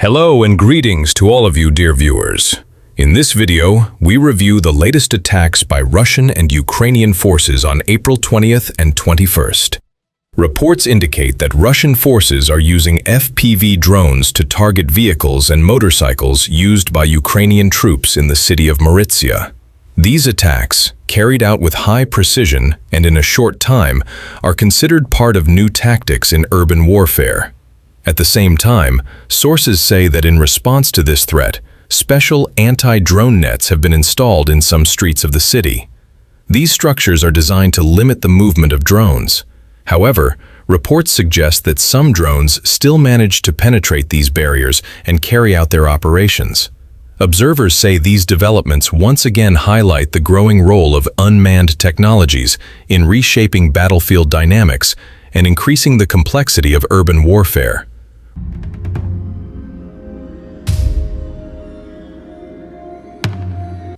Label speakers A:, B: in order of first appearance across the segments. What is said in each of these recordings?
A: Hello and greetings to all of you dear viewers. In this video, we review the latest attacks by Russian and Ukrainian forces on April 20th and 21st. Reports indicate that Russian forces are using FPV drones to target vehicles and motorcycles used by Ukrainian troops in the city of Maritsia. These attacks, carried out with high precision and in a short time, are considered part of new tactics in urban warfare. At the same time, sources say that in response to this threat, special anti-drone nets have been installed in some streets of the city. These structures are designed to limit the movement of drones. However, reports suggest that some drones still manage to penetrate these barriers and carry out their operations. Observers say these developments once again highlight the growing role of unmanned technologies in reshaping battlefield dynamics and increasing the complexity of urban warfare.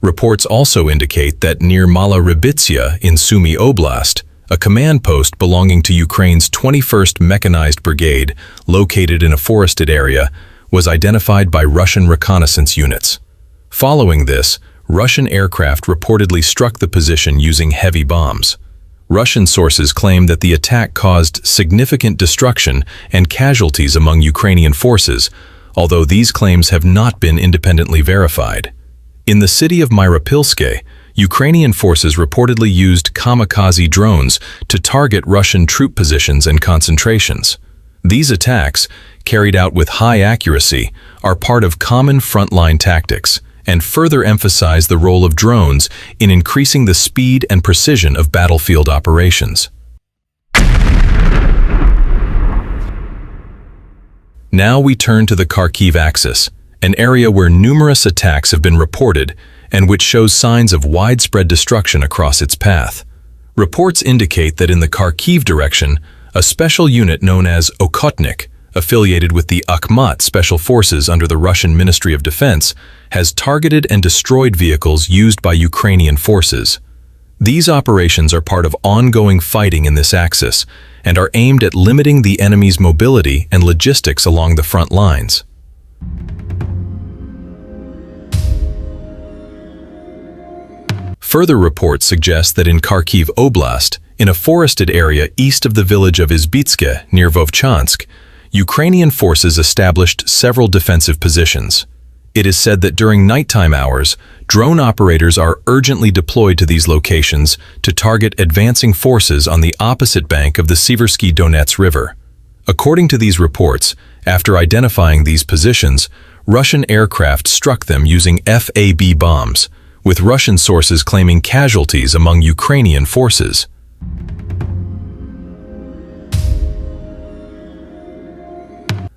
A: Reports also indicate that near Mala Rybitsia in Sumy Oblast, a command post belonging to Ukraine's 21st Mechanized Brigade, located in a forested area, was identified by Russian reconnaissance units. Following this, Russian aircraft reportedly struck the position using heavy bombs. Russian sources claim that the attack caused significant destruction and casualties among Ukrainian forces, although these claims have not been independently verified. In the city of Myropilske, Ukrainian forces reportedly used kamikaze drones to target Russian troop positions and concentrations. These attacks, carried out with high accuracy, are part of common frontline tactics and further emphasize the role of drones in increasing the speed and precision of battlefield operations. Now we turn to the Kharkiv axis, an area where numerous attacks have been reported and which shows signs of widespread destruction across its path. Reports indicate that in the Kharkiv direction, a special unit known as Okhotnik, affiliated with the Akhmat Special Forces under the Russian Ministry of Defense, has targeted and destroyed vehicles used by Ukrainian forces. These operations are part of ongoing fighting in this axis and are aimed at limiting the enemy's mobility and logistics along the front lines. Further reports suggest that in Kharkiv Oblast, in a forested area east of the village of Izbitske near Vovchansk, Ukrainian forces established several defensive positions. It is said that during nighttime hours, drone operators are urgently deployed to these locations to target advancing forces on the opposite bank of the Siversky Donets River. According to these reports, after identifying these positions, Russian aircraft struck them using FAB bombs, with Russian sources claiming casualties among Ukrainian forces.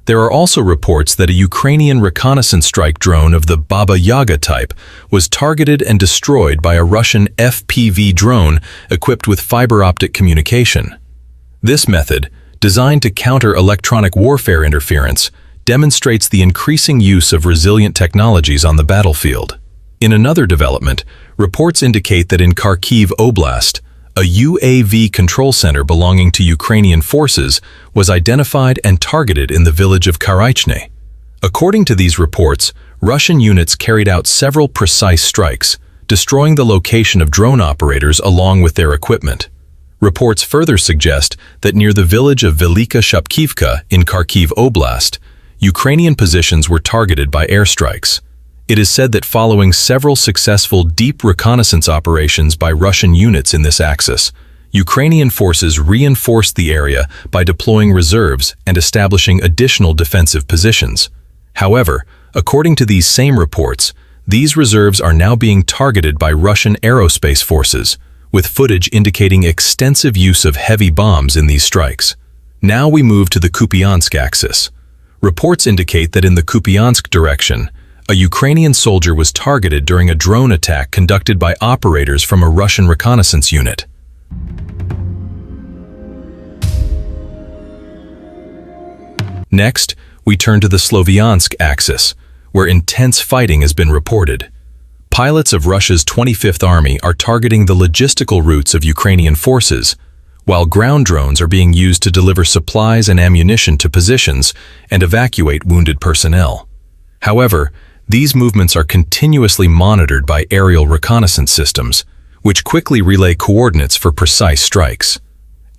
A: There are also reports that a Ukrainian reconnaissance strike drone of the Baba Yaga type was targeted and destroyed by a Russian FPV drone equipped with fiber optic communication. This method, designed to counter electronic warfare interference, demonstrates the increasing use of resilient technologies on the battlefield. In another development, reports indicate that in Kharkiv Oblast, a UAV control center belonging to Ukrainian forces was identified and targeted in the village of Karaichne. According to these reports, Russian units carried out several precise strikes, destroying the location of drone operators along with their equipment. Reports further suggest that near the village of Velika Shapkivka in Kharkiv Oblast, Ukrainian positions were targeted by airstrikes. It is said that following several successful deep reconnaissance operations by Russian units in this axis, Ukrainian forces reinforced the area by deploying reserves and establishing additional defensive positions. However, according to these same reports, these reserves are now being targeted by Russian aerospace forces, with footage indicating extensive use of heavy bombs in these strikes. Now we move to the Kupiansk axis. Reports indicate that in the Kupiansk direction, a Ukrainian soldier was targeted during a drone attack conducted by operators from a Russian reconnaissance unit. Next, we turn to the Sloviansk axis, where intense fighting has been reported. Pilots of Russia's 25th Army are targeting the logistical routes of Ukrainian forces, while ground drones are being used to deliver supplies and ammunition to positions and evacuate wounded personnel. However, these movements are continuously monitored by aerial reconnaissance systems, which quickly relay coordinates for precise strikes.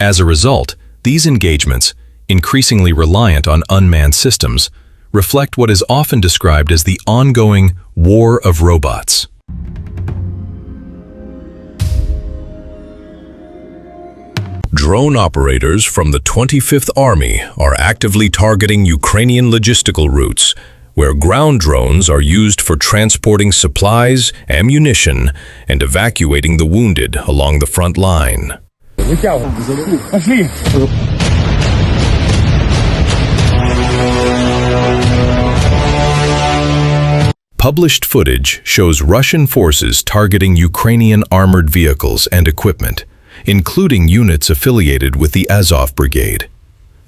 A: As a result, these engagements, increasingly reliant on unmanned systems, reflect what is often described as the ongoing war of robots.
B: Drone operators from the 25th Army are actively targeting Ukrainian logistical routes, where ground drones are used for transporting supplies, ammunition, and evacuating the wounded along the front line.
A: Published footage shows Russian forces targeting Ukrainian armored vehicles and equipment, including units affiliated with the Azov Brigade.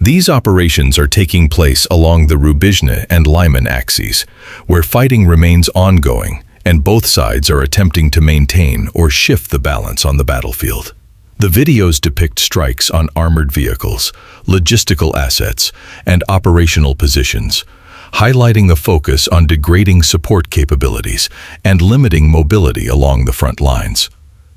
A: These operations are taking place along the Rubizhne and Lyman axes, where fighting remains ongoing and both sides are attempting to maintain or shift the balance on the battlefield. The videos depict strikes on armored vehicles, logistical assets, and operational positions, highlighting the focus on degrading support capabilities and limiting mobility along the front lines.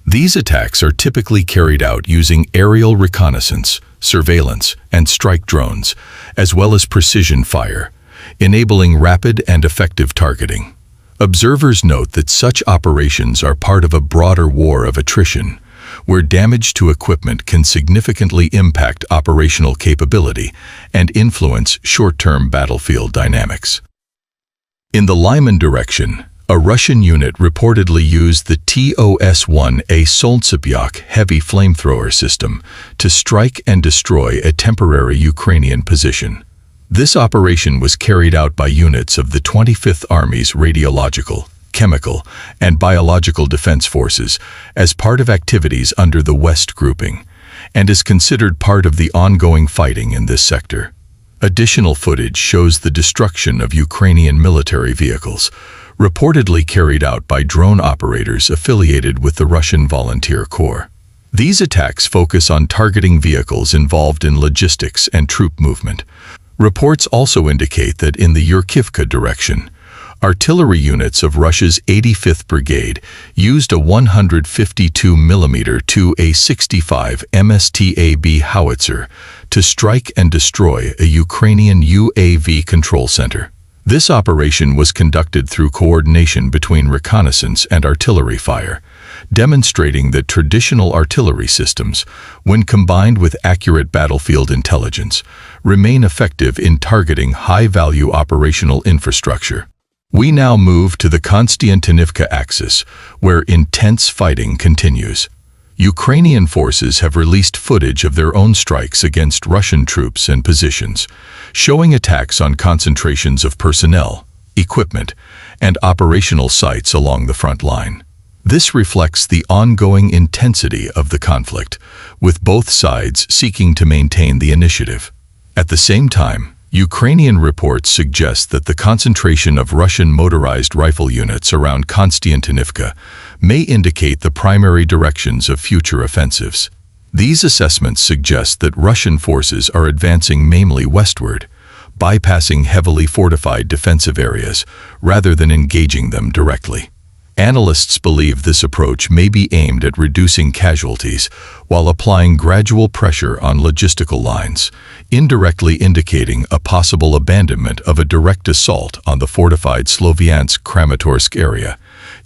A: These attacks are typically carried out using aerial reconnaissance, surveillance, and strike drones, as well as precision fire, enabling rapid and effective targeting. Observers note that such operations are part of a broader war of attrition, where damage to equipment can significantly impact operational capability and influence short-term battlefield dynamics. In the Lyman direction, a Russian unit reportedly used the TOS-1A Solntsepiok heavy flamethrower system to strike and destroy a temporary Ukrainian position. This operation was carried out by units of the 25th Army's Radiological, Chemical, and Biological Defense Forces as part of activities under the West Grouping, and is considered part of the ongoing fighting in this sector. Additional footage shows the destruction of Ukrainian military vehicles, reportedly carried out by drone operators affiliated with the Russian Volunteer Corps. These attacks focus on targeting vehicles involved in logistics and troop movement. Reports also indicate that in the Yurkivka direction, artillery units of Russia's 85th Brigade used a 152mm to a 65 MSTAB howitzer to strike and destroy a Ukrainian UAV control center. This operation was conducted through coordination between reconnaissance and artillery fire, demonstrating that traditional artillery systems, when combined with accurate battlefield intelligence, remain effective in targeting high-value operational infrastructure. We now move to the Konstantinivka axis, where intense fighting continues. Ukrainian forces have released footage of their own strikes against Russian troops and positions, showing attacks on concentrations of personnel, equipment, and operational sites along the front line. This reflects the ongoing intensity of the conflict, with both sides seeking to maintain the initiative. At the same time, Ukrainian reports suggest that the concentration of Russian motorized rifle units around Konstantinivka may indicate the primary directions of future offensives. These assessments suggest that Russian forces are advancing mainly westward, bypassing heavily fortified defensive areas rather than engaging them directly. Analysts believe this approach may be aimed at reducing casualties while applying gradual pressure on logistical lines, indirectly indicating a possible abandonment of a direct assault on the fortified Sloviansk-Kramatorsk area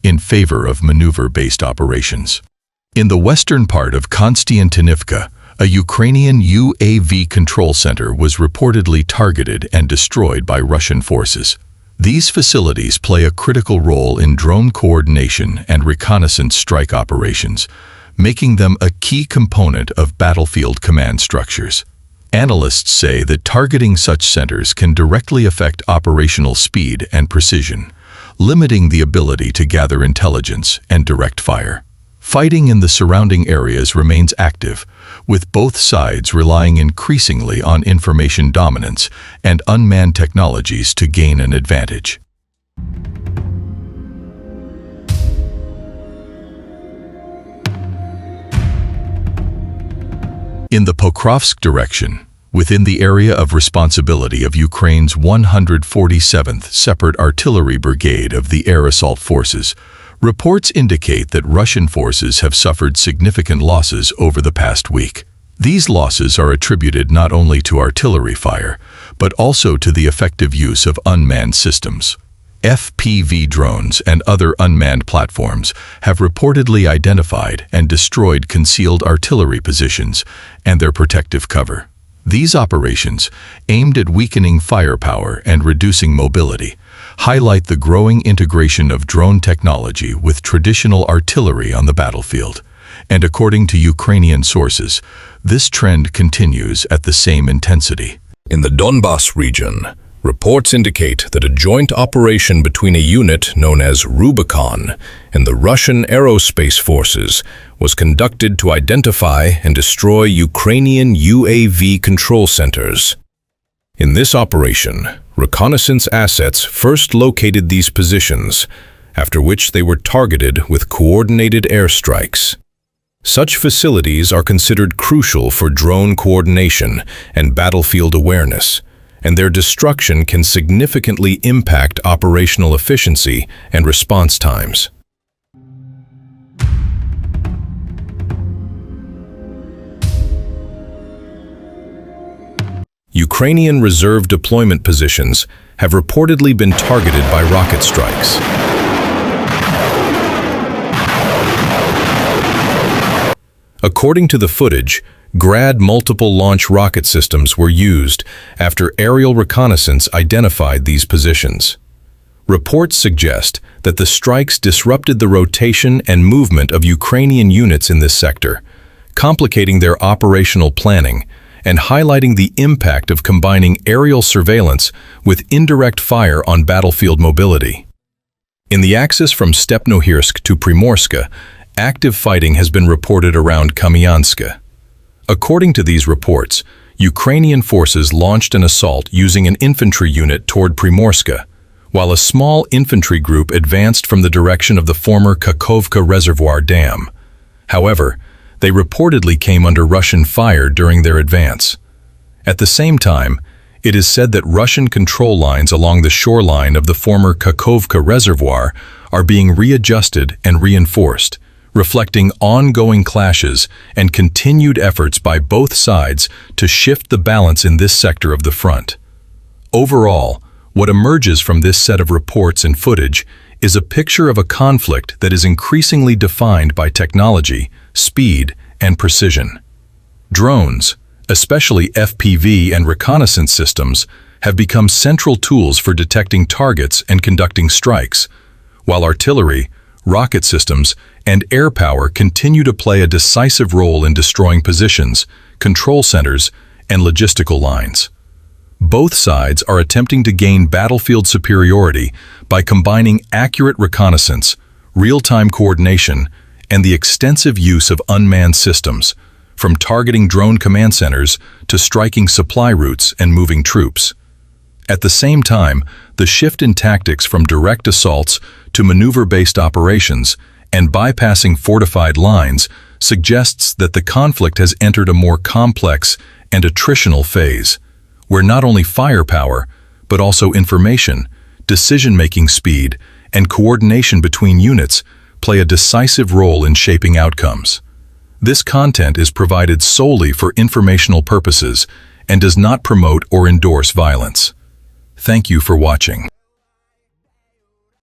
A: in favor of maneuver-based operations. In the western part of Konstantinivka, a Ukrainian UAV control center was reportedly targeted and destroyed by Russian forces. These facilities play a critical role in drone coordination and reconnaissance strike operations, making them a key component of battlefield command structures. Analysts say that targeting such centers can directly affect operational speed and precision, limiting the ability to gather intelligence and direct fire. Fighting in the surrounding areas remains active, with both sides relying increasingly on information dominance and unmanned technologies to gain an advantage. In the Pokrovsk direction, within the area of responsibility of Ukraine's 147th Separate Artillery Brigade of the Air Assault Forces, reports indicate that Russian forces have suffered significant losses over the past week. These losses are attributed not only to artillery fire, but also to the effective use of unmanned systems. FPV drones and other unmanned platforms have reportedly identified and destroyed concealed artillery positions and their protective cover. These operations, aimed at weakening firepower and reducing mobility, highlight the growing integration of drone technology with traditional artillery on the battlefield. And according to Ukrainian sources, this trend continues at the same intensity.
B: In the Donbas region, reports indicate that a joint operation between a unit known as Rubicon and the Russian Aerospace Forces was conducted to identify and destroy Ukrainian UAV control centers. In this operation, reconnaissance assets first located these positions, after which they were targeted with coordinated airstrikes. Such facilities are considered crucial for drone coordination and battlefield awareness, and their destruction can significantly impact operational efficiency and response times. Ukrainian reserve deployment positions have reportedly been targeted by rocket strikes. According to the footage, Grad multiple launch rocket systems were used after aerial reconnaissance identified these positions. Reports suggest that the strikes disrupted the rotation and movement of Ukrainian units in this sector, complicating their operational planning and highlighting the impact of combining aerial surveillance with indirect fire on battlefield mobility. In the axis from Stepnohirsk to Primorska, active fighting has been reported around Kamyanska. According to these reports, Ukrainian forces launched an assault using an infantry unit toward Primorska, while a small infantry group advanced from the direction of the former Kakhovka Reservoir Dam. However, they reportedly came under Russian fire during their advance. At the same time, it is said that Russian control lines along the shoreline of the former Kakhovka Reservoir are being readjusted and reinforced, reflecting ongoing clashes and continued efforts by both sides to shift the balance in this sector of the front. Overall, what emerges from this set of reports and footage is a picture of a conflict that is increasingly defined by technology, speed, and precision. Drones, especially FPV and reconnaissance systems, have become central tools for detecting targets and conducting strikes, while artillery, rocket systems, and air power continue to play a decisive role in destroying positions, control centers, and logistical lines. Both sides are attempting to gain battlefield superiority by combining accurate reconnaissance, real-time coordination, and the extensive use of unmanned systems, from targeting drone command centers to striking supply routes and moving troops. At the same time, the shift in tactics from direct assaults to maneuver-based operations and bypassing fortified lines suggests that the conflict has entered a more complex and attritional phase, where not only firepower, but also information, decision-making speed, and coordination between units play a decisive role in shaping outcomes. This content is provided solely for informational purposes and does not promote or endorse violence. Thank you for watching.